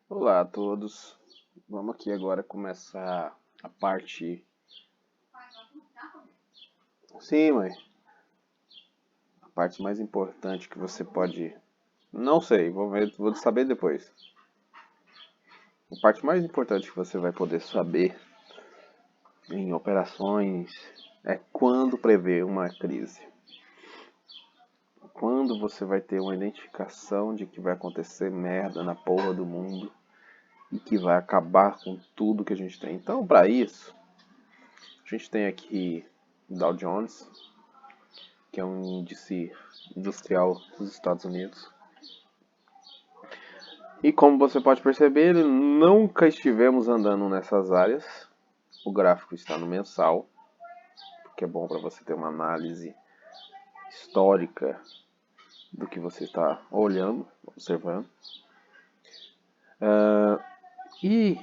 Olá a todos. Vamos aqui agora começar a parte. Sim, mãe. A parte mais importante que você pode. Não sei, vou ver, vou saber depois. A parte mais importante que você vai poder saber em operações é quando prever uma crise. Quando você vai ter uma identificação de que vai acontecer merda na porra do mundo e que vai acabar com tudo que a gente tem. Então, para isso, a gente tem aqui Dow Jones, que é um índice industrial dos Estados Unidos. E como você pode perceber, nunca estivemos andando nessas áreas. O gráfico está no mensal, que é bom para você ter uma análise histórica do que você está olhando, observando. E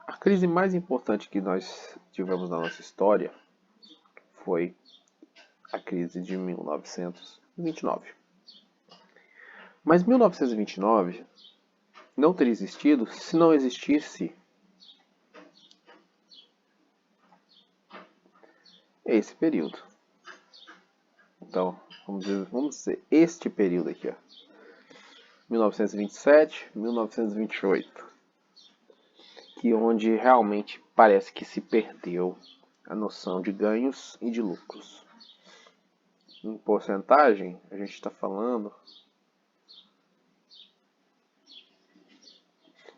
a crise mais importante que nós tivemos na nossa história foi a crise de 1929. Mas 1929 não teria existido se não existisse esse período. Então, vamos dizer este período aqui, ó. 1927, 1928, que onde realmente parece que se perdeu a noção de ganhos e de lucros. Em porcentagem, a gente está falando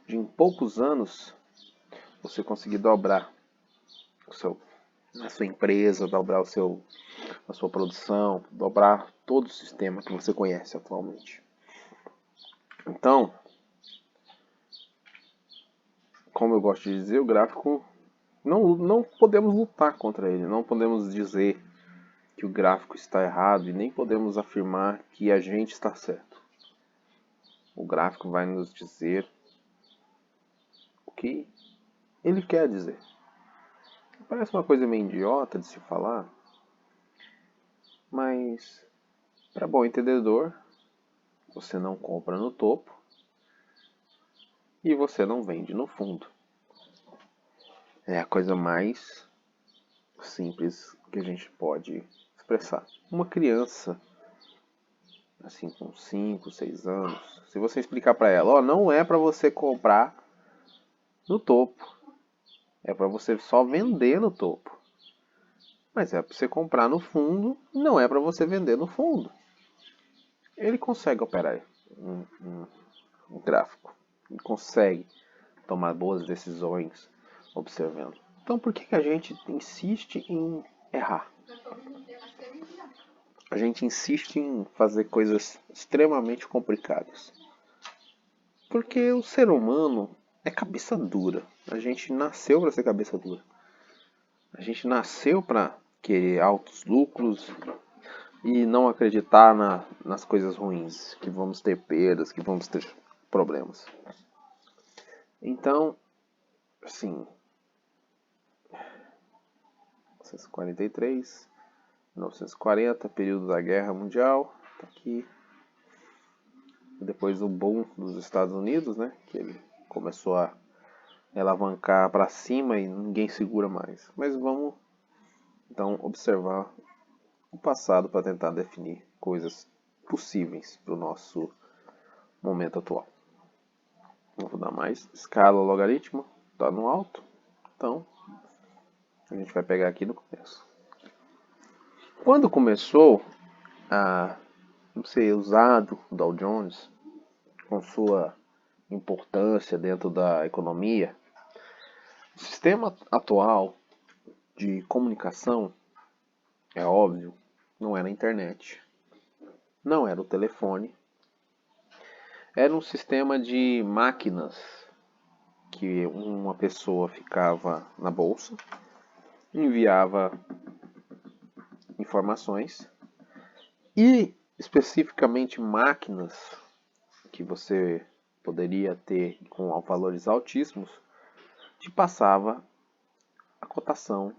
de em poucos anos você conseguir dobrar a sua empresa, dobrar a sua produção, dobrar todo o sistema que você conhece atualmente. Então, como eu gosto de dizer, o gráfico não podemos lutar contra ele, não podemos dizer que o gráfico está errado e nem podemos afirmar que a gente está certo. O gráfico vai nos dizer o que ele quer dizer. Parece uma coisa meio idiota de se falar, mas para bom entendedor, você não compra no topo e você não vende no fundo. É a coisa mais simples que a gente pode expressar. Uma criança, assim, com 5, 6 anos, se você explicar para ela, ó, não é para você comprar no topo, é para você só vender no topo. Mas é para você comprar no fundo, não é para você vender no fundo. Ele consegue operar um gráfico, ele consegue tomar boas decisões observando. Então por que a gente insiste em errar? A gente insiste em fazer coisas extremamente complicadas. Porque o ser humano é cabeça dura. A gente nasceu para ser cabeça dura. A gente nasceu para querer altos lucros e não acreditar nas coisas ruins, que vamos ter perdas, que vamos ter problemas. Então, assim, 1943, 1940, período da Guerra Mundial, tá aqui. Depois do boom dos Estados Unidos, né, que ele começou a alavancar para cima e ninguém segura mais. Mas vamos então observar o passado para tentar definir coisas possíveis para o nosso momento atual. Vou dar mais escala logaritmo, está no alto, então a gente vai pegar aqui no começo. Quando começou a ser usado o Dow Jones com sua importância dentro da economia, o sistema atual de comunicação, é óbvio, não era a internet, não era o telefone, era um sistema de máquinas que uma pessoa ficava na bolsa, enviava informações e especificamente máquinas que você poderia ter com valores altíssimos, te passava a cotação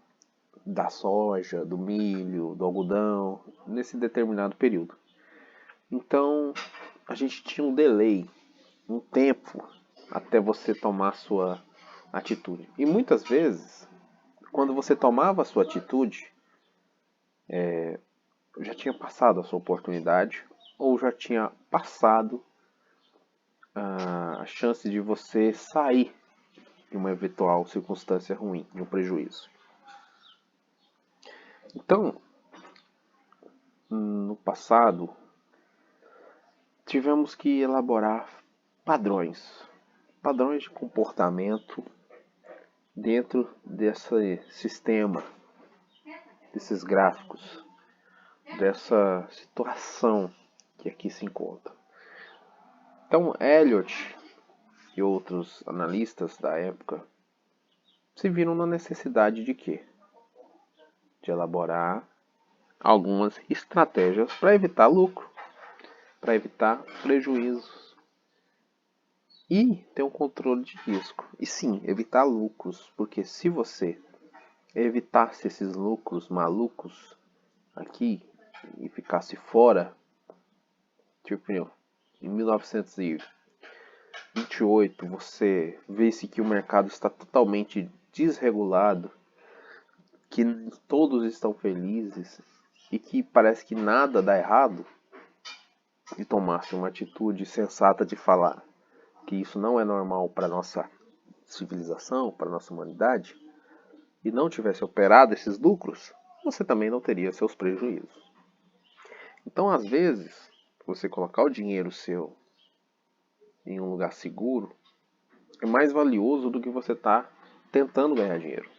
da soja, do milho, do algodão, nesse determinado período. Então, a gente tinha um delay, um tempo até você tomar a sua atitude. E muitas vezes, quando você tomava a sua atitude, já tinha passado a sua oportunidade ou já tinha passado a chance de você sair de uma eventual circunstância ruim, de um prejuízo. Então, no passado, tivemos que elaborar padrões de comportamento dentro desse sistema, desses gráficos, dessa situação que aqui se encontra. Então, Eliot e outros analistas da época se viram na necessidade de quê? De elaborar algumas estratégias para evitar lucro, para evitar prejuízos e ter um controle de risco. E sim, evitar lucros, porque se você evitasse esses lucros malucos aqui e ficasse fora, tipo em 1928 você vê-se que o mercado está totalmente desregulado, que todos estão felizes e que parece que nada dá errado, e tomasse uma atitude sensata de falar que isso não é normal para nossa civilização, para nossa humanidade, e não tivesse operado esses lucros, você também não teria seus prejuízos. Então, às vezes, você colocar o dinheiro seu em um lugar seguro é mais valioso do que você estar tentando ganhar dinheiro.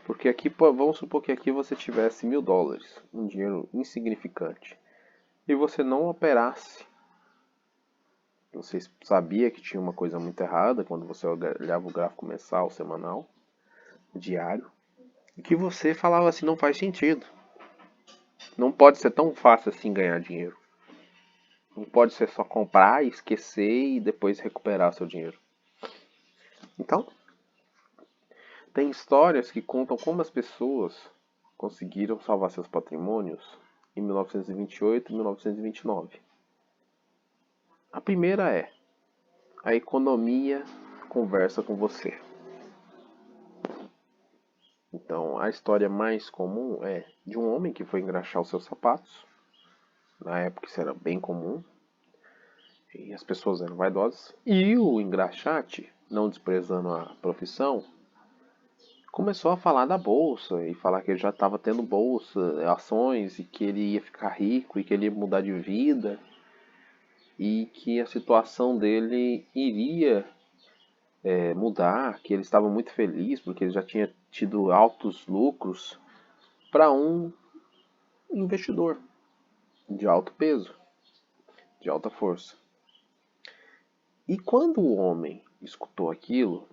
Porque aqui, vamos supor que aqui você tivesse $1.000, um dinheiro insignificante, e você não operasse. Você sabia que tinha uma coisa muito errada quando você olhava o gráfico mensal, semanal, diário, e que você falava assim, não faz sentido. Não pode ser tão fácil assim ganhar dinheiro. Não pode ser só comprar, esquecer e depois recuperar seu dinheiro. Então, tem histórias que contam como as pessoas conseguiram salvar seus patrimônios em 1928 e 1929. A primeira é: a economia conversa com você. Então, a história mais comum é de um homem que foi engraxar os seus sapatos. Na época isso era bem comum. E as pessoas eram vaidosas. E o engraxate, não desprezando a profissão, começou a falar da bolsa e falar que ele já estava tendo bolsa, ações, e que ele ia ficar rico e que ele ia mudar de vida e que a situação dele iria mudar, que ele estava muito feliz porque ele já tinha tido altos lucros para um investidor de alto peso, de alta força. E quando o homem escutou aquilo,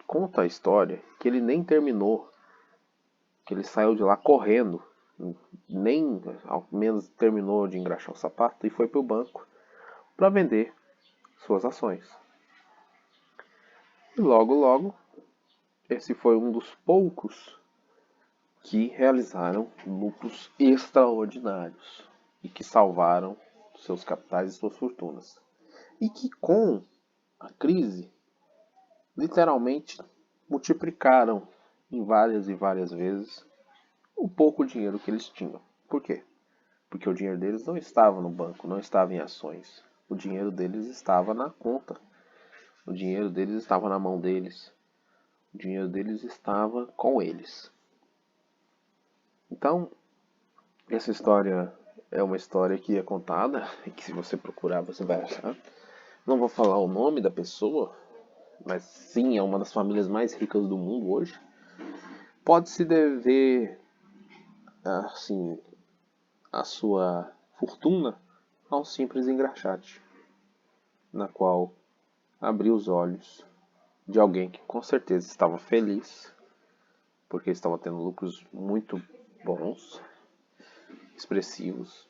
conta a história que ele nem terminou, que ele saiu de lá correndo, nem ao menos terminou de engraxar o sapato e foi para o banco para vender suas ações. E logo, logo, esse foi um dos poucos que realizaram lucros extraordinários e que salvaram seus capitais e suas fortunas. E que com a crise, literalmente multiplicaram em várias e várias vezes o pouco dinheiro que eles tinham. Por quê? Porque o dinheiro deles não estava no banco, não estava em ações. O dinheiro deles estava na conta. O dinheiro deles estava na mão deles. O dinheiro deles estava com eles. Então, essa história é uma história que é contada, e que se você procurar você vai achar. Não vou falar o nome da pessoa, mas sim, é uma das famílias mais ricas do mundo hoje. Pode-se dever, assim, a sua fortuna a um simples engraxate, na qual abriu os olhos de alguém que com certeza estava feliz, porque estava tendo lucros muito bons, expressivos,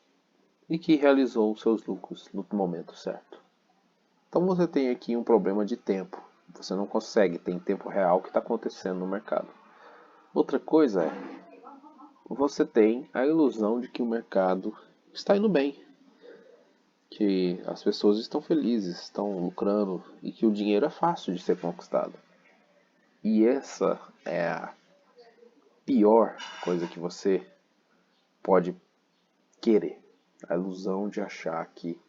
e que realizou os seus lucros no momento certo. Então você tem aqui um problema de tempo. Você não consegue ter em tempo real o que está acontecendo no mercado. Outra coisa é, você tem a ilusão de que o mercado está indo bem, que as pessoas estão felizes, estão lucrando e que o dinheiro é fácil de ser conquistado. E essa é a pior coisa que você pode querer. A ilusão de achar que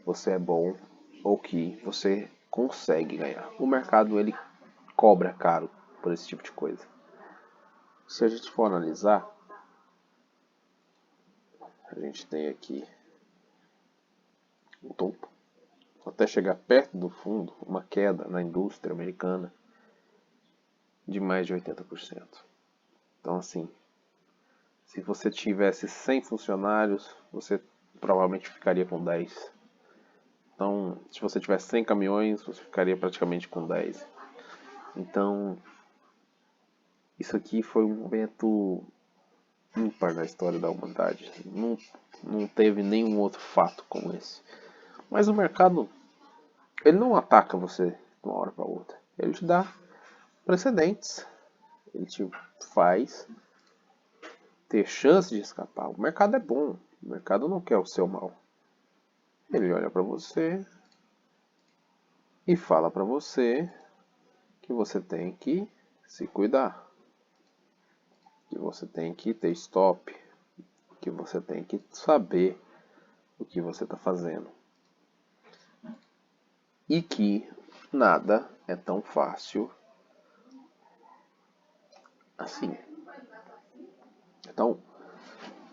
você é bom ou que você consegue ganhar. O mercado ele cobra caro por esse tipo de coisa. Se a gente for analisar, a gente tem aqui o topo, até chegar perto do fundo, uma queda na indústria americana de mais de 80%. Então, assim, se você tivesse 100 funcionários, você provavelmente ficaria com 10. Então, se você tivesse 100 caminhões, você ficaria praticamente com 10. Então, isso aqui foi um momento ímpar na história da humanidade. Não teve nenhum outro fato como esse. Mas o mercado, ele não ataca você de uma hora para outra. Ele te dá precedentes. Ele te faz ter chance de escapar. O mercado é bom. O mercado não quer o seu mal. Ele olha para você e fala para você que você tem que se cuidar, que você tem que ter stop, que você tem que saber o que você está fazendo e que nada é tão fácil assim. Então,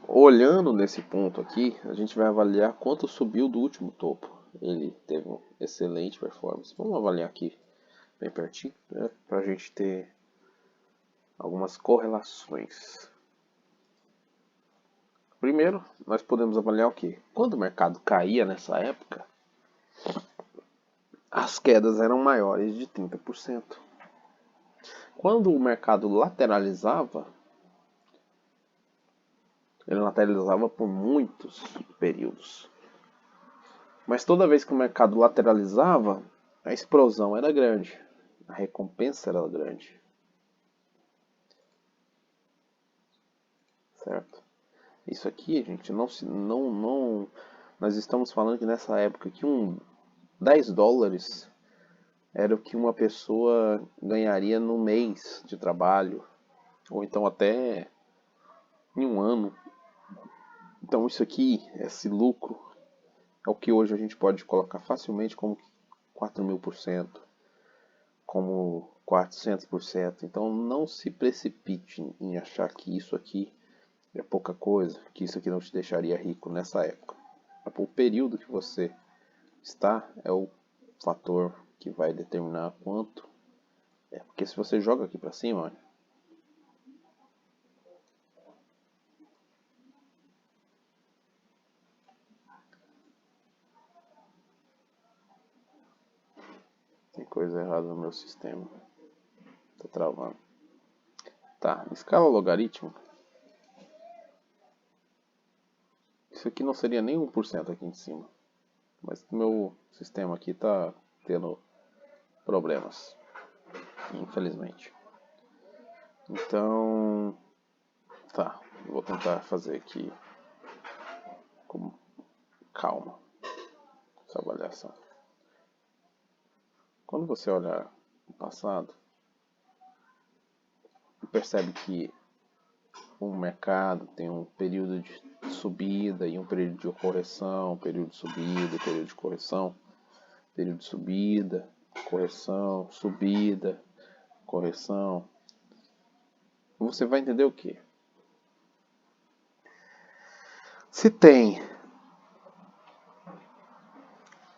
olhando nesse ponto aqui, a gente vai avaliar quanto subiu do último topo. Ele teve uma excelente performance. Vamos avaliar aqui bem pertinho, né, para a gente ter algumas correlações. Primeiro, nós podemos avaliar o que? Quando o mercado caía nessa época, as quedas eram maiores de 30%. Quando o mercado lateralizava, ele lateralizava por muitos períodos. Mas toda vez que o mercado lateralizava, a explosão era grande, a recompensa era grande. Certo? Isso aqui, gente, nós estamos falando que nessa época que 10 dólares era o que uma pessoa ganharia no mês de trabalho, ou então até em um ano. Então isso aqui, esse lucro, é o que hoje a gente pode colocar facilmente como 4.000%, como 400%. Então não se precipite em achar que isso aqui é pouca coisa, que isso aqui não te deixaria rico nessa época. O período que você está é o fator que vai determinar quanto. Porque se você joga aqui para cima, olha, tem coisa errada no meu sistema. Tá travando. Tá, escala logarítmica. Isso aqui não seria nem 1% aqui em cima. Mas o meu sistema aqui tá tendo problemas. Infelizmente. Então, tá. Vou tentar fazer aqui com calma essa avaliação. Quando você olha o passado, percebe que o mercado tem um período de subida e um período de correção, período de subida, período de correção, período de subida, correção, subida, correção. Você vai entender o que? Se tem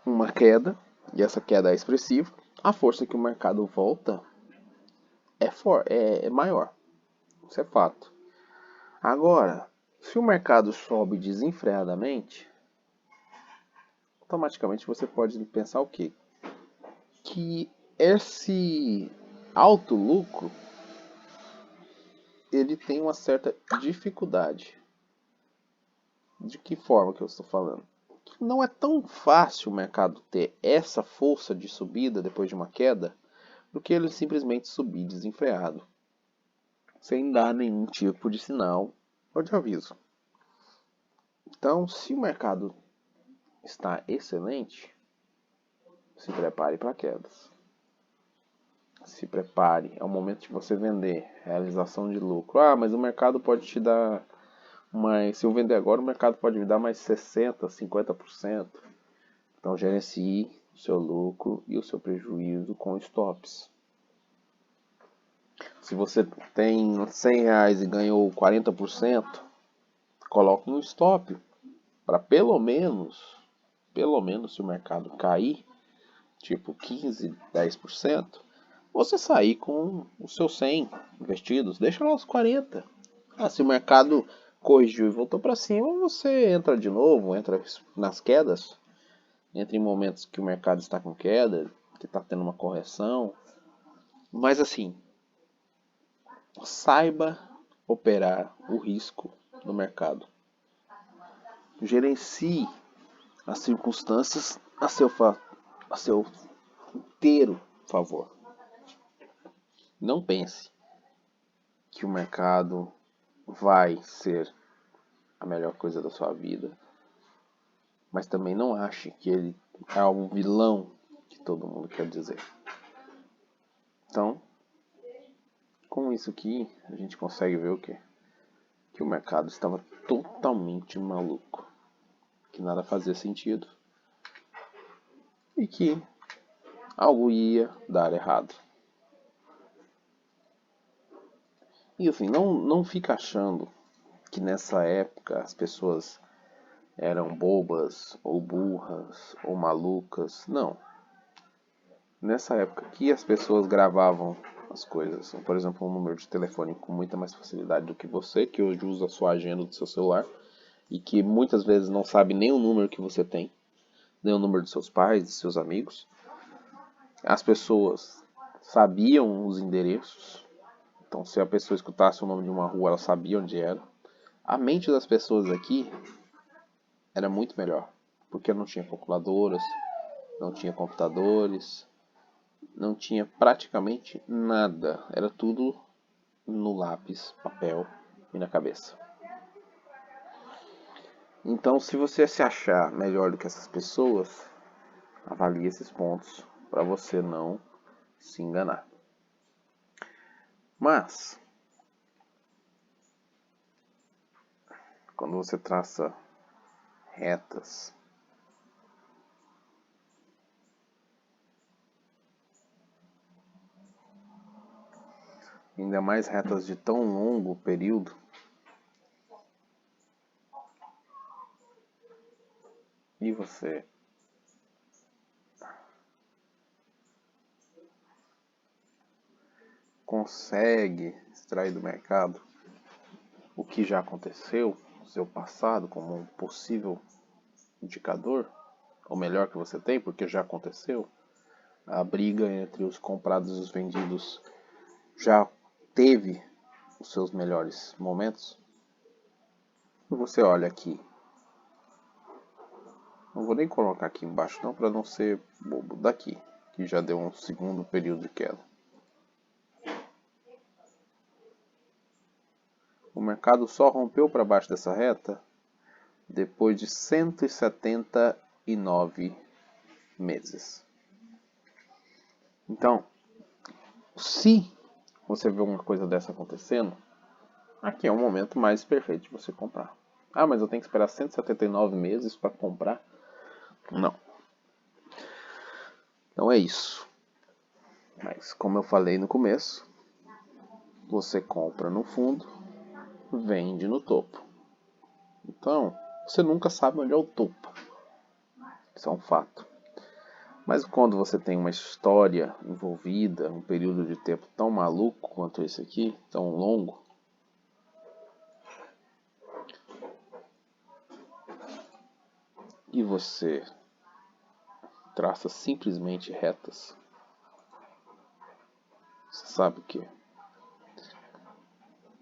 uma queda, e essa queda é expressiva, a força que o mercado volta é maior. Isso é fato. Agora, se o mercado sobe desenfreadamente, automaticamente você pode pensar o quê? Que esse alto lucro ele tem uma certa dificuldade. De que forma que eu estou falando? Que não é tão fácil o mercado ter essa força de subida depois de uma queda do que ele simplesmente subir desenfreado, sem dar nenhum tipo de sinal ou de aviso. Então, se o mercado está excelente, se prepare para quedas. Se prepare, é o momento de você vender, realização de lucro. Ah, mas o mercado pode te dar mais, se eu vender agora, o mercado pode me dar mais 60%, 50%. Então gerencie o seu lucro e o seu prejuízo com stops. Se você tem 100 reais e ganhou 40%, coloque um stop para pelo menos se o mercado cair, tipo 15, 10%, você sair com os seus 100 investidos, deixa lá os 40. Ah, se o mercado corrigiu e voltou para cima, você entra de novo, entra nas quedas, entra em momentos que o mercado está com queda, que está tendo uma correção. Mas assim, saiba operar o risco do mercado. Gerencie as circunstâncias a seu inteiro favor. Não pense que o mercado vai ser a melhor coisa da sua vida, mas também não ache que ele é um vilão que todo mundo quer dizer. Então, com isso aqui, a gente consegue ver o quê? Que o mercado estava totalmente maluco, que nada fazia sentido e que algo ia dar errado. E assim, não fica achando que nessa época as pessoas eram bobas, ou burras, ou malucas. Não. Nessa época que as pessoas gravavam as coisas, por exemplo, um número de telefone com muita mais facilidade do que você, que hoje usa a sua agenda do seu celular, e que muitas vezes não sabe nem o número que você tem, nem o número de seus pais, de seus amigos. As pessoas sabiam os endereços, então se a pessoa escutasse o nome de uma rua, ela sabia onde era. A mente das pessoas aqui era muito melhor, porque não tinha calculadoras, não tinha computadores, não tinha praticamente nada, era tudo no lápis, papel e na cabeça. Então, se você se achar melhor do que essas pessoas, avalie esses pontos para você não se enganar. Mas, quando você traça retas, ainda mais retas de tão longo período, e você consegue extrair do mercado o que já aconteceu no seu passado como um possível indicador, ou melhor que você tem, porque já aconteceu, a briga entre os comprados e os vendidos já teve os seus melhores momentos. E você olha aqui, não vou nem colocar aqui embaixo não, para não ser bobo, daqui, que já deu um segundo período de queda. O mercado só rompeu para baixo dessa reta depois de 179 meses. Então, se você vê uma coisa dessa acontecendo, aqui é o momento mais perfeito de você comprar. Ah, mas eu tenho que esperar 179 meses para comprar? Não. Não é isso. Mas, como eu falei no começo, você compra no fundo, vende no topo. Então, você nunca sabe onde é o topo. Isso é um fato. Mas quando você tem uma história envolvida, um período de tempo tão maluco quanto esse aqui, tão longo, e você traça simplesmente retas, você sabe o que?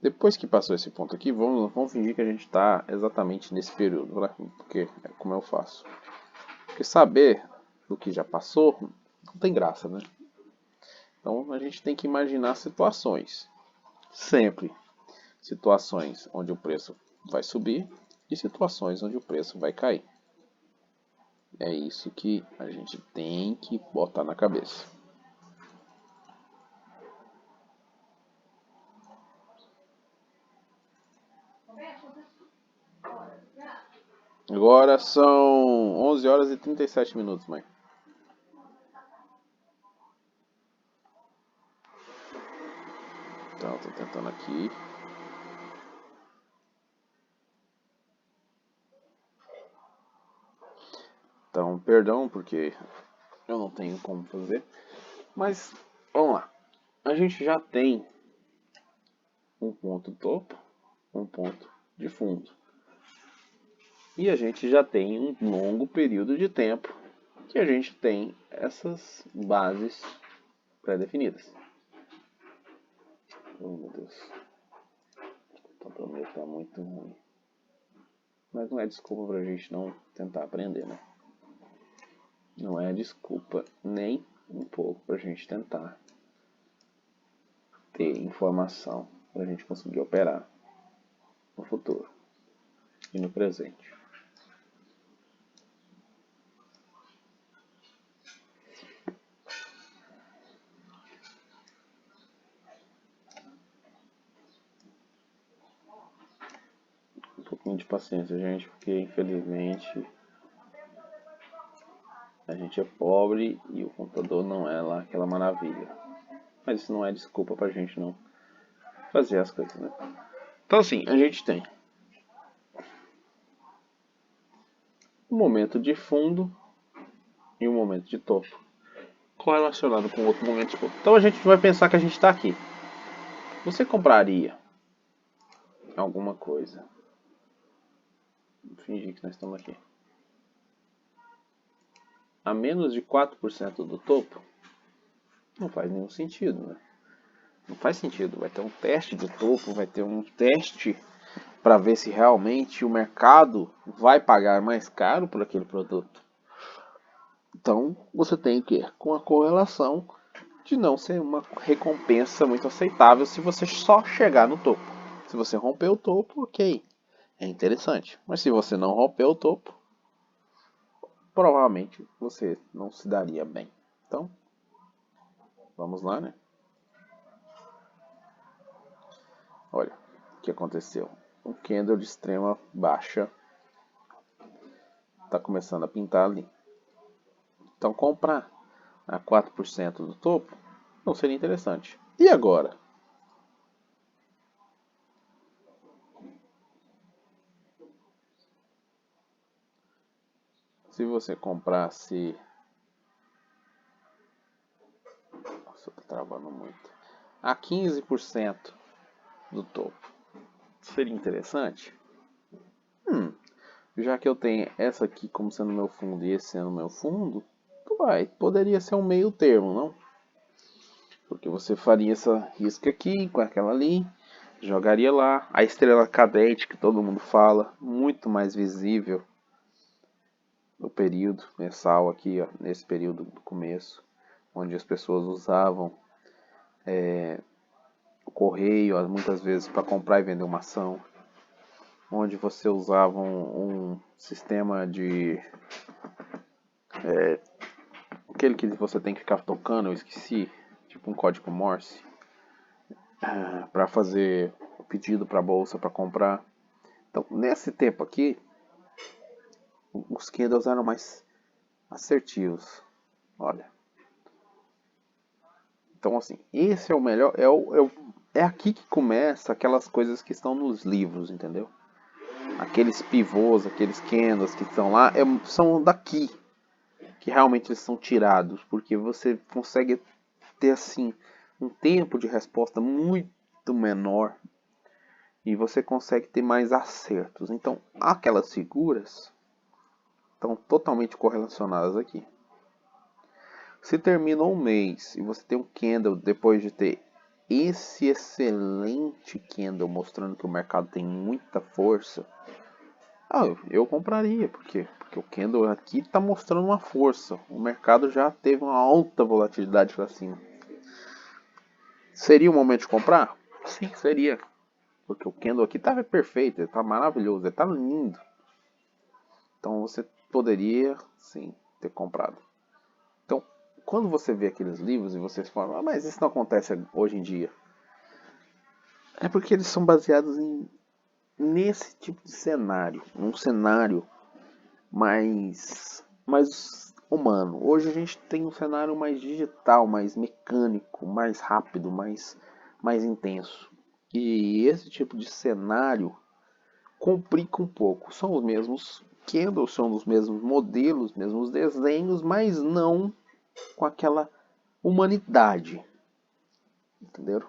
Depois que passou esse ponto aqui, vamos fingir que a gente está exatamente nesse período, né? Porque é como eu faço. Porque saber do que já passou não tem graça, né? Então a gente tem que imaginar situações. Sempre. Situações onde o preço vai subir e situações onde o preço vai cair. É isso que a gente tem que botar na cabeça. Agora são 11 horas e 37 minutos, mãe. Então, tô tentando aqui. Então, perdão porque eu não tenho como fazer. Mas, vamos lá. A gente já tem um ponto topo, um ponto de fundo. E a gente já tem um longo período de tempo que a gente tem essas bases pré-definidas. Oh, meu Deus. O papel meu tá muito ruim. Mas não é desculpa pra gente não tentar aprender, né? Não é desculpa nem um pouco pra gente tentar ter informação pra gente conseguir operar no futuro e no presente. Um pouquinho de paciência, gente, porque infelizmente a gente é pobre e o computador não é lá aquela maravilha. Mas isso não é desculpa pra gente não fazer as coisas, né? Então assim, a gente tem um momento de fundo e um momento de topo, correlacionado com outro momento de topo. Então a gente vai pensar que a gente está aqui. Você compraria alguma coisa? Vou fingir que nós estamos aqui. A menos de 4% do topo? Não faz nenhum sentido, né? Não faz sentido. Vai ter um teste de topo, vai ter um teste para ver se realmente o mercado vai pagar mais caro por aquele produto. Então, você tem que ir com a correlação de não ser uma recompensa muito aceitável se você só chegar no topo. Se você romper o topo, ok, é interessante. Mas se você não romper o topo, provavelmente você não se daria bem. Então, vamos lá, né? Olha o que aconteceu. Um candle de extrema baixa está começando a pintar ali. Então, comprar a 4% do topo não seria interessante. E agora? Se você comprasse... Nossa, tá travando muito. A 15% do topo, seria interessante? Já que eu tenho essa aqui como sendo meu fundo e esse sendo meu fundo, poderia ser um meio termo, não? Porque você faria essa risca aqui com aquela ali, jogaria lá, a estrela cadente que todo mundo fala, muito mais visível no período mensal aqui, ó, nesse período do começo, onde as pessoas usavam o correio muitas vezes para comprar e vender uma ação, onde você usava um sistema de aquele que você tem que ficar tocando, eu esqueci, tipo um código Morse, para fazer o pedido para a bolsa para comprar. Então, nesse tempo aqui, os candles eram mais assertivos. Olha. Então, assim, esse é o melhor. É aqui que começa aquelas coisas que estão nos livros, entendeu? Aqueles pivôs, aqueles candles que estão lá, são daqui que realmente eles são tirados, porque você consegue ter assim um tempo de resposta muito menor e você consegue ter mais acertos. Então, aquelas figuras estão totalmente correlacionadas aqui. Se termina um mês e você tem um candle depois de ter esse excelente candle mostrando que o mercado tem muita força, eu compraria, porque o candle aqui está mostrando uma força. O mercado já teve uma alta volatilidade para cima. Seria o momento de comprar? Sim, seria. Porque o candle aqui estava perfeito, ele está maravilhoso, ele está lindo. Então você poderia sem ter comprado. Então, quando você vê aqueles livros e vocês falam, mas isso não acontece hoje em dia, é porque eles são baseados nesse tipo de cenário, num cenário mais humano. Hoje a gente tem um cenário mais digital, mais mecânico, mais rápido, mais intenso. E esse tipo de cenário complica um pouco. São os mesmos Kindle, são os mesmos modelos, mesmos desenhos, mas não com aquela humanidade. Entenderam?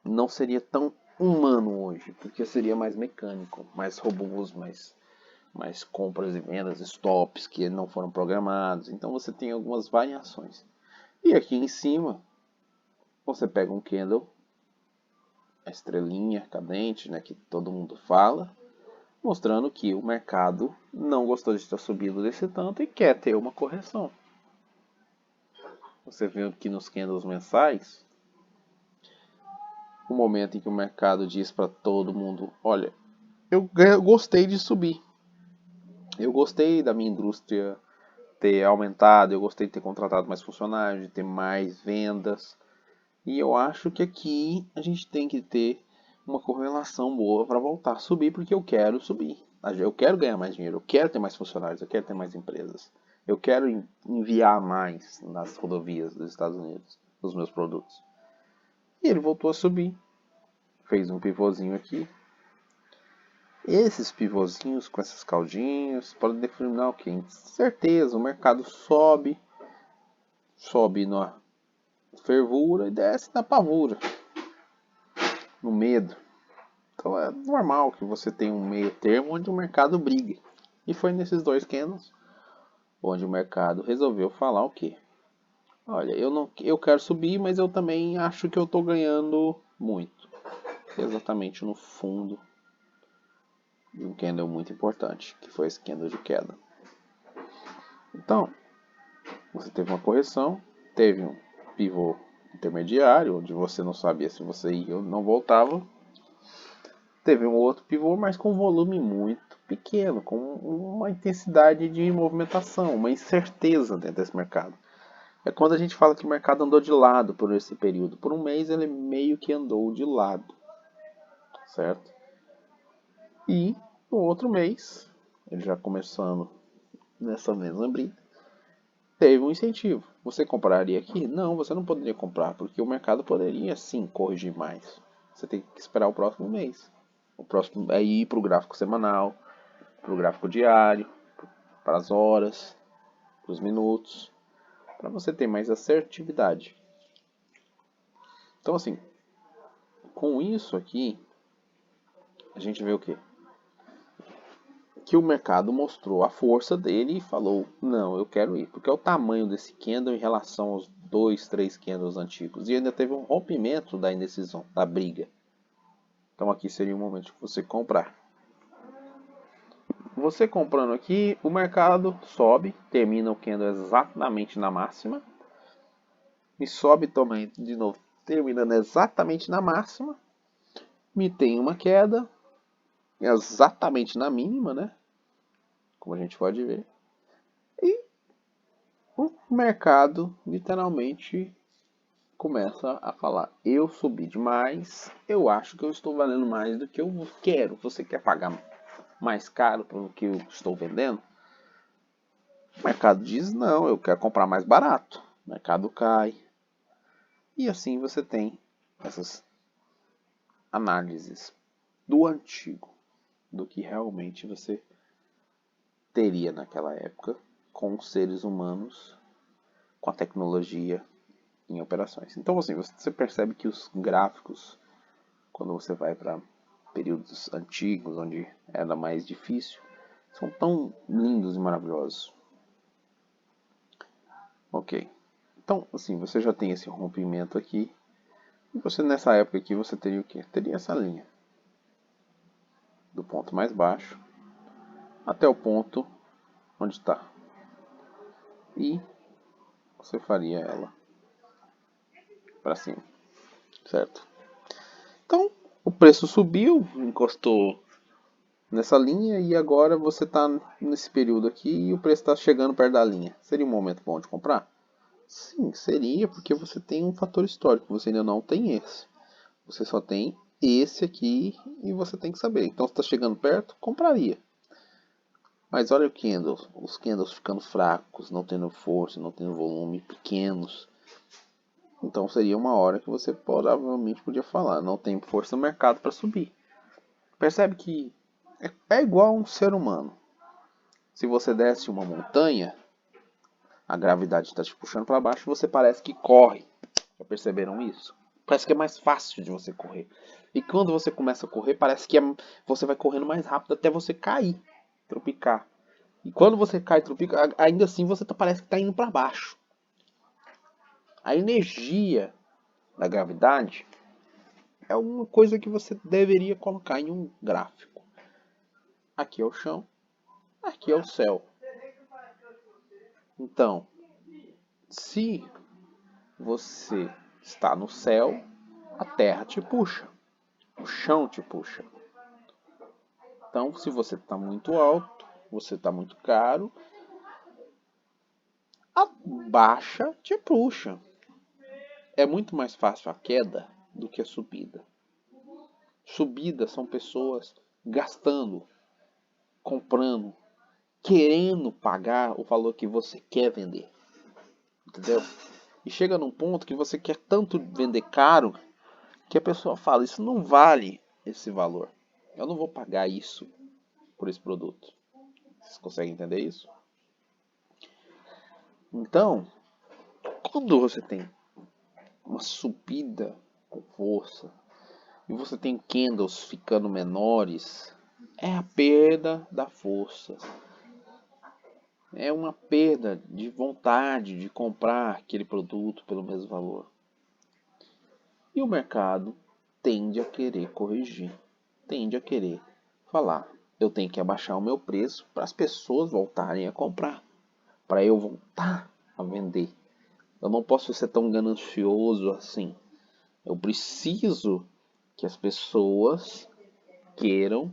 Não seria tão humano hoje, porque seria mais mecânico, mais robôs, mais compras e vendas, stops que não foram programados. Então você tem algumas variações. E aqui em cima, você pega um Kindle, a estrelinha cadente, né, que todo mundo fala, mostrando que o mercado não gostou de ter subido desse tanto e quer ter uma correção. Você vê aqui nos candles mensais, o momento em que o mercado diz para todo mundo, olha, eu gostei de subir. Eu gostei da minha indústria ter aumentado, eu gostei de ter contratado mais funcionários, de ter mais vendas. E eu acho que aqui a gente tem que ter uma correlação boa para voltar a subir, porque eu quero subir. Eu quero ganhar mais dinheiro, eu quero ter mais funcionários, eu quero ter mais empresas. Eu quero enviar mais nas rodovias dos Estados Unidos os meus produtos. E ele voltou a subir. Fez um pivôzinho aqui. Esses pivôzinhos com essas caldinhas podem determinar o quê? Certeza, o mercado sobe na fervura e desce na pavura, no medo. Então é normal que você tenha um meio termo onde o mercado briga. E foi nesses dois candles onde o mercado resolveu falar o quê? Olha, eu quero subir, mas eu também acho que eu estou ganhando muito. Exatamente no fundo de um candle muito importante, que foi esse candle de queda. Então, você teve uma correção, teve um pivô intermediário, onde você não sabia se você ia ou não voltava. Teve um outro pivô, mas com volume muito pequeno, com uma intensidade de movimentação, uma incerteza dentro desse mercado. É quando a gente fala que o mercado andou de lado por esse período. Por um mês ele meio que andou de lado, certo? E no outro mês, ele já começando nessa mesma briga, teve um incentivo. Você compraria aqui? Não, você não poderia comprar, porque o mercado poderia sim corrigir mais. Você tem que esperar o próximo mês. O próximo é ir para o gráfico semanal, para o gráfico diário, para as horas, para os minutos, para você ter mais assertividade. Então assim, com isso aqui, a gente vê o quê? Que o mercado mostrou a força dele e falou, não, eu quero ir, porque é o tamanho desse candle em relação aos 2, 3 candles antigos. E ainda teve um rompimento da indecisão, da briga. Então aqui seria o momento de você comprar. Você comprando aqui, o mercado sobe, termina o candle exatamente na máxima. E sobe também de novo, terminando exatamente na máxima. Me tem uma queda, exatamente na mínima, né? Como a gente pode ver. E o mercado literalmente começa a falar: eu subi demais, eu acho que eu estou valendo mais do que eu quero. Você quer pagar mais caro pelo que eu estou vendendo? O mercado diz: não, eu quero comprar mais barato. O mercado cai. E assim você tem essas análises do antigo, do que realmente você teria naquela época com os seres humanos, com a tecnologia em operações. Então, assim, você percebe que os gráficos, quando você vai para períodos antigos, onde era mais difícil, são tão lindos e maravilhosos. Ok. Então, assim, você já tem esse rompimento aqui. E você, nessa época aqui, você teria o quê? Teria essa linha. Do ponto mais baixo até o ponto onde está. E você faria ela para cima, certo? Então, o preço subiu, encostou nessa linha e agora você está nesse período aqui e o preço está chegando perto da linha. Seria um momento bom de comprar? Sim, seria, porque você tem um fator histórico, você ainda não tem esse. Você só tem esse aqui e você tem que saber. Então, se está chegando perto, compraria. Mas olha o candle, os candles ficando fracos, não tendo força, não tendo volume, pequenos. Então seria uma hora que você provavelmente podia falar, não tem força no mercado para subir. Percebe que é igual a um ser humano. Se você desce uma montanha, a gravidade está te puxando para baixo, você parece que corre. Já perceberam isso? Parece que é mais fácil de você correr. E quando você começa a correr, parece que você vai correndo mais rápido até você cair, tropicar. E quando você cai e tropica, ainda assim você parece que está indo para baixo. A energia da gravidade é uma coisa que você deveria colocar em um gráfico. Aqui é o chão, aqui é o céu. Então, se você está no céu, a terra te puxa, o chão te puxa. Então, se você está muito alto, você está muito caro, a baixa te puxa. É muito mais fácil a queda do que a subida. Subida são pessoas gastando, comprando, querendo pagar o valor que você quer vender. Entendeu? E chega num ponto que você quer tanto vender caro que a pessoa fala, isso não vale esse valor. Eu não vou pagar isso por esse produto. Vocês conseguem entender isso? Então, quando você tem uma subida com força e você tem candles ficando menores, é a perda da força. É uma perda de vontade de comprar aquele produto pelo mesmo valor. E o mercado tende a querer corrigir, tende a querer falar, eu tenho que abaixar o meu preço para as pessoas voltarem a comprar, para eu voltar a vender. Eu não posso ser tão ganancioso assim. Eu preciso que as pessoas queiram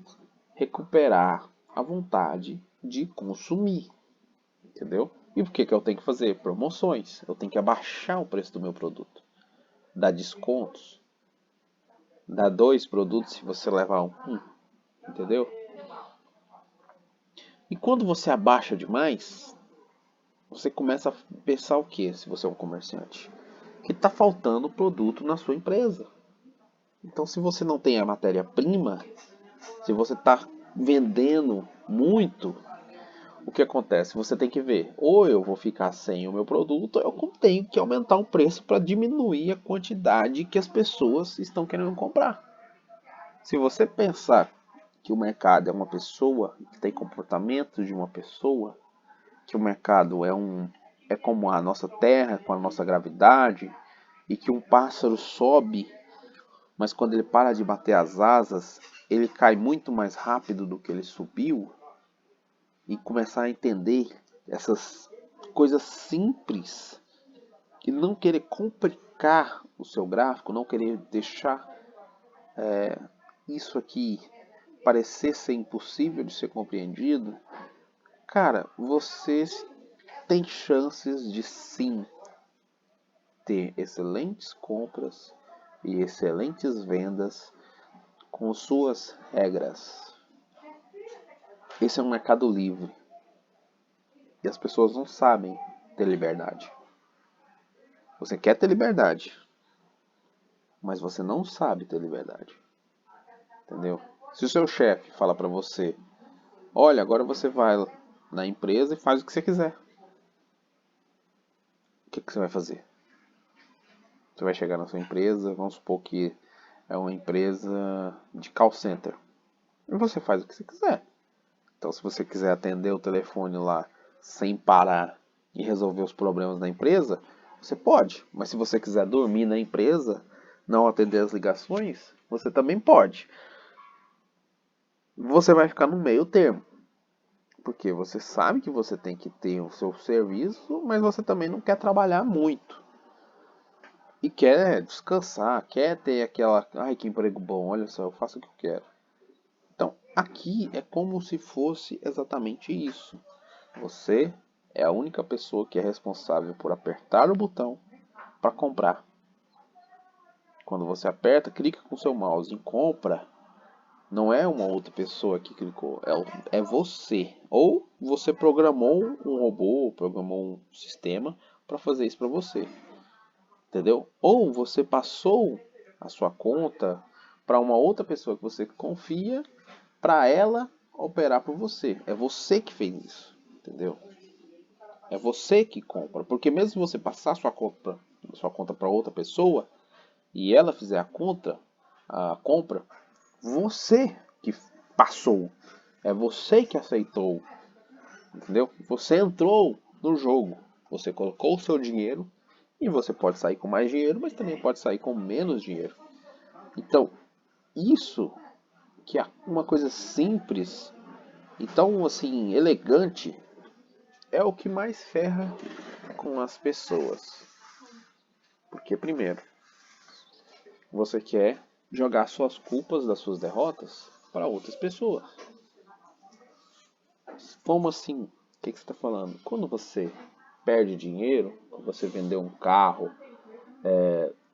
recuperar a vontade de consumir, entendeu? E por que eu tenho que fazer? Promoções. Eu tenho que abaixar o preço do meu produto, dar descontos, dar 2 produtos se você levar um, entendeu? E quando você abaixa demais, você começa a pensar o que, se você é um comerciante? Que está faltando produto na sua empresa. Então, se você não tem a matéria-prima, se você está vendendo muito, o que acontece? Você tem que ver, ou eu vou ficar sem o meu produto, ou eu tenho que aumentar o preço para diminuir a quantidade que as pessoas estão querendo comprar. Se você pensar que o mercado é uma pessoa, que tem comportamento de uma pessoa, que o mercado é como a nossa terra, com a nossa gravidade, e que um pássaro sobe, mas quando ele para de bater as asas, ele cai muito mais rápido do que ele subiu, e começar a entender essas coisas simples, e não querer complicar o seu gráfico, não querer deixar isso aqui parecer ser impossível de ser compreendido, cara, você tem chances de sim ter excelentes compras e excelentes vendas com suas regras. Esse é um mercado livre e as pessoas não sabem ter liberdade. Você quer ter liberdade, mas você não sabe ter liberdade. Entendeu? Se o seu chefe fala pra você, olha, agora você vai na empresa e faz o que você quiser. O que você vai fazer? Você vai chegar na sua empresa, vamos supor que é uma empresa de call center. E você faz o que você quiser. Então, se você quiser atender o telefone lá sem parar e resolver os problemas da empresa, você pode. Mas se você quiser dormir na empresa, não atender as ligações, você também pode. Você vai ficar no meio termo. Porque você sabe que você tem que ter o seu serviço, mas você também não quer trabalhar muito. E quer descansar, quer ter aquela, ai que emprego bom, olha só, eu faço o que eu quero. Então, aqui é como se fosse exatamente isso. Você é a única pessoa que é responsável por apertar o botão para comprar. Quando você aperta, clica com seu mouse em compra, não é uma outra pessoa que clicou, é você. Ou você programou um robô, programou um sistema para fazer isso para você. Entendeu? Ou você passou a sua conta para uma outra pessoa que você confia, para ela operar por você. É você que fez isso, entendeu? É você que compra, porque mesmo se você passar sua conta para outra pessoa e ela fizer a compra, você que passou, é você que aceitou, entendeu? Você entrou no jogo, você colocou o seu dinheiro e você pode sair com mais dinheiro, mas também pode sair com menos dinheiro. Então, isso que é uma coisa simples e tão assim elegante é o que mais ferra com as pessoas. Porque primeiro, você quer jogar suas culpas das suas derrotas para outras pessoas. Como assim? O que você está falando? Quando você perde dinheiro, quando você vendeu um carro,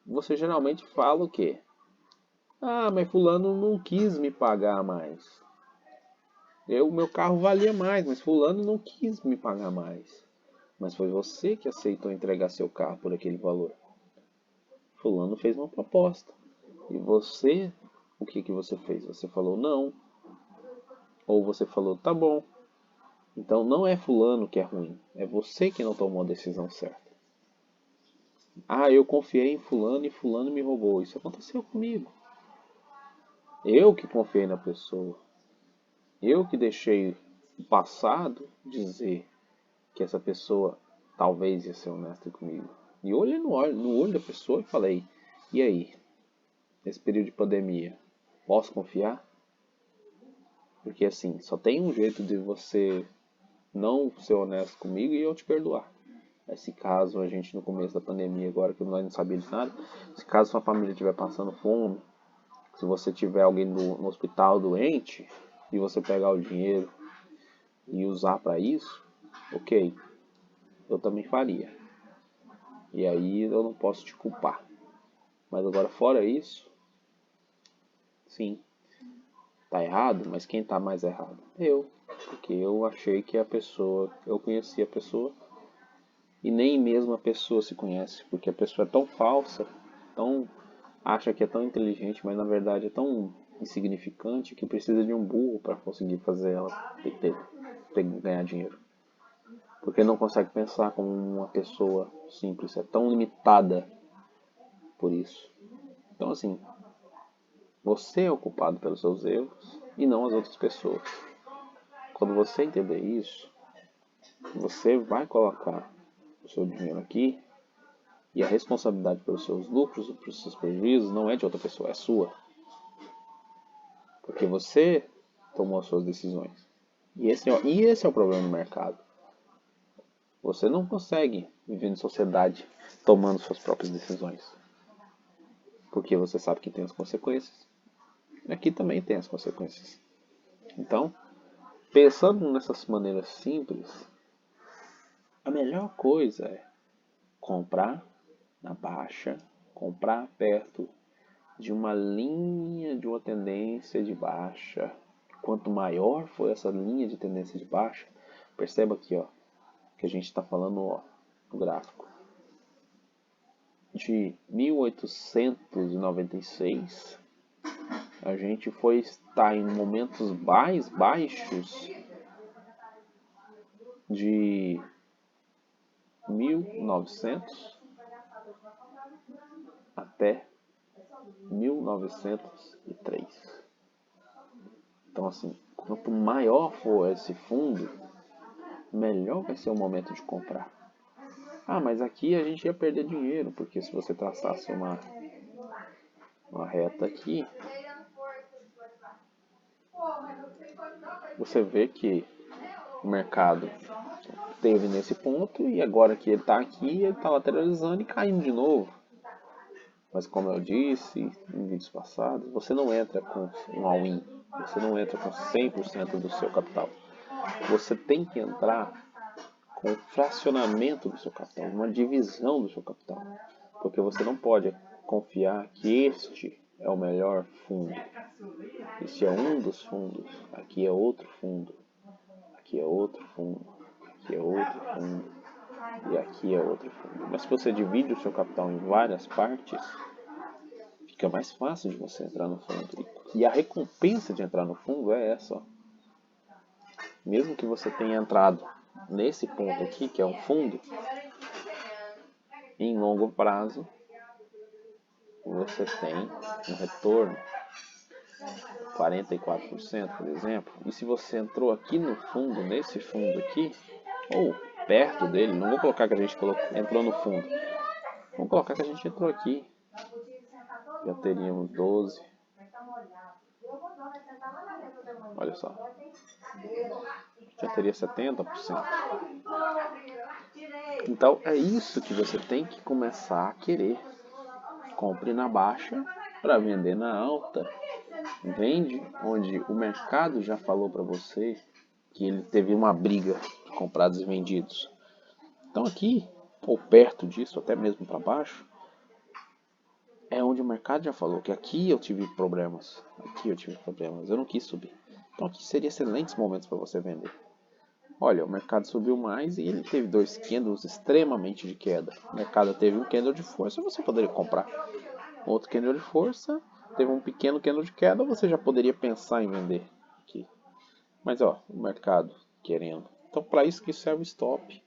você geralmente fala o quê? Ah, mas fulano não quis me pagar mais. Meu carro valia mais, mas fulano não quis me pagar mais. Mas foi você que aceitou entregar seu carro por aquele valor. Fulano fez uma proposta. E você, o que você fez? Você falou não. Ou você falou tá bom. Então não é fulano que é ruim. É você que não tomou a decisão certa. Ah, eu confiei em fulano e fulano me roubou. Isso aconteceu comigo. Eu que confiei na pessoa. Eu que deixei o passado dizer que essa pessoa talvez ia ser honesta comigo. E eu olhei no olho da pessoa e falei, e aí? Nesse período de pandemia, posso confiar? Porque assim, só tem um jeito de você não ser honesto comigo e eu te perdoar. Se caso a gente no começo da pandemia, agora que nós não sabíamos de nada, se caso sua família estiver passando fome, se você tiver alguém no hospital doente e você pegar o dinheiro e usar para isso, ok, eu também faria. E aí eu não posso te culpar. Mas agora fora isso, sim, tá errado, mas quem tá mais errado? Eu. Porque eu achei que a pessoa, eu conhecia a pessoa e nem mesmo a pessoa se conhece, porque a pessoa é tão falsa, tão acha que é tão inteligente, mas na verdade é tão insignificante que precisa de um burro para conseguir fazer ela ganhar dinheiro. Porque não consegue pensar como uma pessoa simples, é tão limitada por isso. Então assim, você é o culpado pelos seus erros e não as outras pessoas. Quando você entender isso, você vai colocar o seu dinheiro aqui e a responsabilidade pelos seus lucros e pelos seus prejuízos não é de outra pessoa, é sua. Porque você tomou as suas decisões. E esse é o problema do mercado. Você não consegue viver em sociedade tomando suas próprias decisões. Porque você sabe que tem as consequências. Aqui também tem as consequências. Então, pensando nessas maneiras simples, a melhor coisa é comprar na baixa, comprar perto de uma linha de uma tendência de baixa. Quanto maior for essa linha de tendência de baixa, perceba aqui, ó, que a gente está falando, ó, no gráfico de 1896, a gente foi estar em momentos mais baixos de 1900 até 1903. Então assim, quanto maior for esse fundo, melhor vai ser o momento de comprar. Ah, mas aqui a gente ia perder dinheiro, porque se você traçasse uma reta aqui, você vê que o mercado esteve nesse ponto e agora que ele está aqui, ele está lateralizando e caindo de novo. Mas como eu disse em vídeos passados, você não entra com um all-in, Você não entra com 100% do seu capital. Você tem que entrar com um fracionamento do seu capital, uma divisão do seu capital. Porque você não pode confiar que este é o melhor fundo. Este é um dos fundos. Aqui é outro fundo. Aqui é outro fundo. Aqui é outro fundo. E aqui é outro fundo. Mas se você divide o seu capital em várias partes, fica mais fácil de você entrar no fundo. E a recompensa de entrar no fundo é essa. Mesmo que você tenha entrado nesse ponto aqui, que é um fundo, em longo prazo, você tem um retorno 44%, por exemplo. E se você entrou aqui no fundo, nesse fundo aqui, ou perto dele, não vou colocar que a gente entrou no fundo, vamos colocar que a gente entrou aqui, já teríamos 12. Olha só, já teria 70%. Então é isso que você tem que começar a querer. Compre na baixa para vender na alta. Vende onde o mercado já falou para você que ele teve uma briga de comprados e vendidos. Então aqui, ou perto disso, até mesmo para baixo, é onde o mercado já falou que aqui eu tive problemas. Aqui eu tive problemas, eu não quis subir. Então aqui seria excelentes momentos para você vender. Olha, o mercado subiu mais e ele teve 2 candles extremamente de queda. O mercado teve um candle de força, você poderia comprar. Outro candle de força, teve um pequeno candle de queda, você já poderia pensar em vender aqui. Mas ó, o mercado querendo. Então para isso que serve o stop.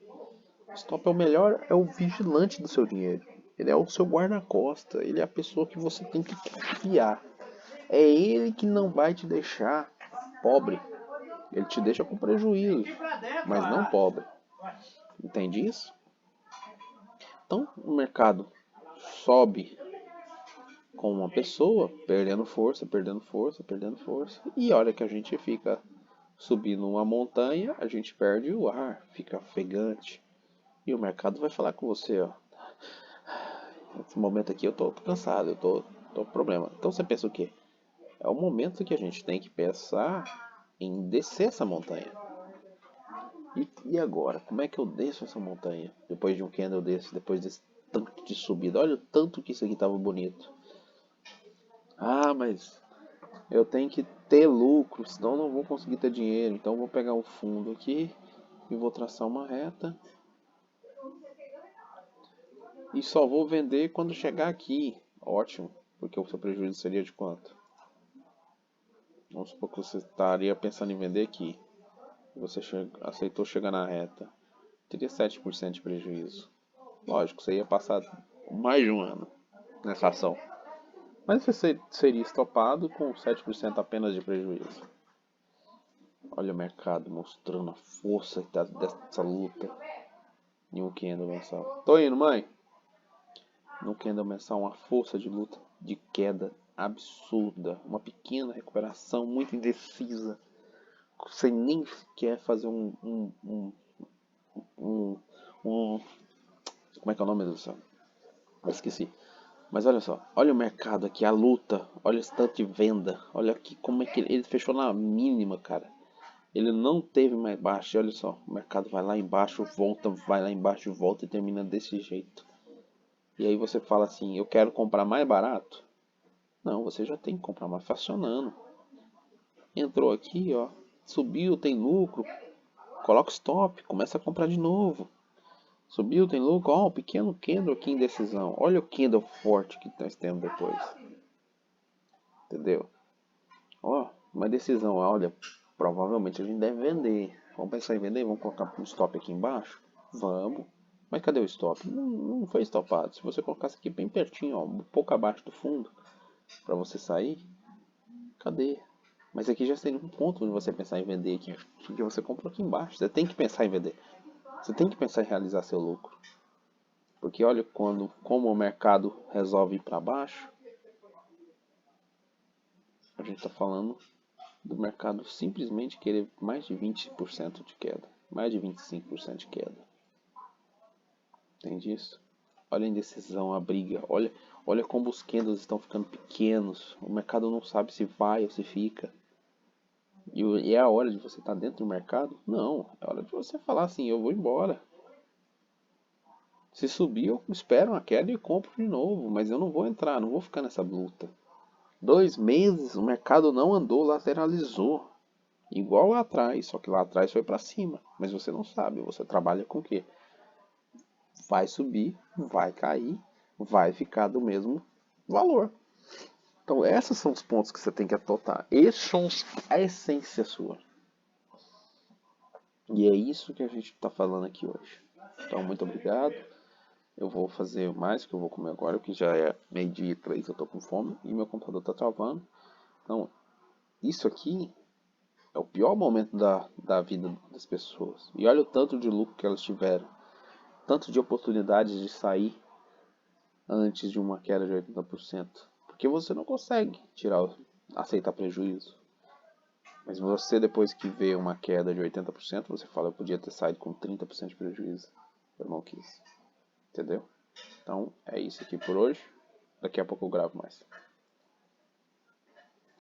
O stop é o melhor, é o vigilante do seu dinheiro. Ele é o seu guarda-costa, ele é a pessoa que você tem que confiar. É ele que não vai te deixar pobre. Ele te deixa com prejuízo, mas não pobre. Entende isso? Então o mercado sobe com uma pessoa, perdendo força, perdendo força, perdendo força. E a hora que a gente fica subindo uma montanha, a gente perde o ar, fica ofegante. E o mercado vai falar com você, ó. Nesse momento aqui eu tô cansado, eu tô com problema. Então você pensa o quê? É o momento que a gente tem que pensar em descer essa montanha. E agora? Como é que eu desço essa montanha? Depois de um candle desse, depois desse tanto de subida. Olha o tanto que isso aqui tava bonito. Ah, mas eu tenho que ter lucro, senão eu não vou conseguir ter dinheiro. Então eu vou pegar um fundo aqui e vou traçar uma reta. E só vou vender quando chegar aqui. Ótimo, porque o seu prejuízo seria de quanto? Vamos supor que você estaria pensando em vender aqui. Você aceitou chegar na reta. Teria 7% de prejuízo. Lógico, você ia passar mais de um ano nessa ação. Mas você seria estopado com 7% apenas de prejuízo. Olha o mercado mostrando a força dessa luta em um candle mensal. Tô indo, mãe. No candle mensal, uma força de luta, de queda absurda. Uma pequena recuperação muito indecisa. Sem nem sequer fazer um como é que é o nome do céu? Eu esqueci. Mas olha só, olha o mercado aqui, a luta, olha esse tanto de venda, olha aqui como é que ele fechou na mínima, cara. Ele não teve mais baixo, olha só, o mercado vai lá embaixo, volta, vai lá embaixo, volta e termina desse jeito. E aí você fala assim, eu quero comprar mais barato? Não, você já tem que comprar mais fracionando. Entrou aqui, ó, subiu, tem lucro, coloca stop, começa a comprar de novo. Subiu, tem lucro, ó, um pequeno candle aqui em decisão. Olha o candle forte que nós temos depois. Entendeu? Ó, uma decisão, olha, provavelmente a gente deve vender. Vamos pensar em vender? Vamos colocar um stop aqui embaixo? Vamos. Mas cadê o stop? Não foi stopado. Se você colocasse aqui bem pertinho, ó, um pouco abaixo do fundo, para você sair, cadê? Mas aqui já seria um ponto onde você pensar em vender aqui. Porque você comprou aqui embaixo. Você tem que pensar em vender. Você tem que pensar em realizar seu lucro. Porque olha como o mercado resolve ir para baixo. A gente está falando do mercado simplesmente querer mais de 20% de queda. Mais de 25% de queda. Entende isso? Olha a indecisão, a briga. Olha como os candles estão ficando pequenos. O mercado não sabe se vai ou se fica. E é a hora de você estar dentro do mercado? Não, é a hora de você falar assim, eu vou embora. Se subir, eu espero uma queda e compro de novo, mas eu não vou entrar, não vou ficar nessa luta. 2 meses o mercado não andou, lateralizou. Igual lá atrás, só que lá atrás foi para cima. Mas você não sabe, você trabalha com o quê? Vai subir, vai cair, vai ficar do mesmo valor. Então, esses são os pontos que você tem que adotar. Esses são a essência sua. E é isso que a gente está falando aqui hoje. Então, muito obrigado. Eu vou fazer mais, que eu vou comer agora, que já é 12:03, eu tô com fome e meu computador tá travando. Então, isso aqui é o pior momento da vida das pessoas. E olha o tanto de lucro que elas tiveram. Tanto de oportunidades de sair antes de uma queda de 80%. Porque você não consegue aceitar prejuízo. Mas você, depois que vê uma queda de 80%, você fala, eu podia ter saído com 30% de prejuízo. Eu não quis. Entendeu? Então, é isso aqui por hoje. Daqui a pouco eu gravo mais.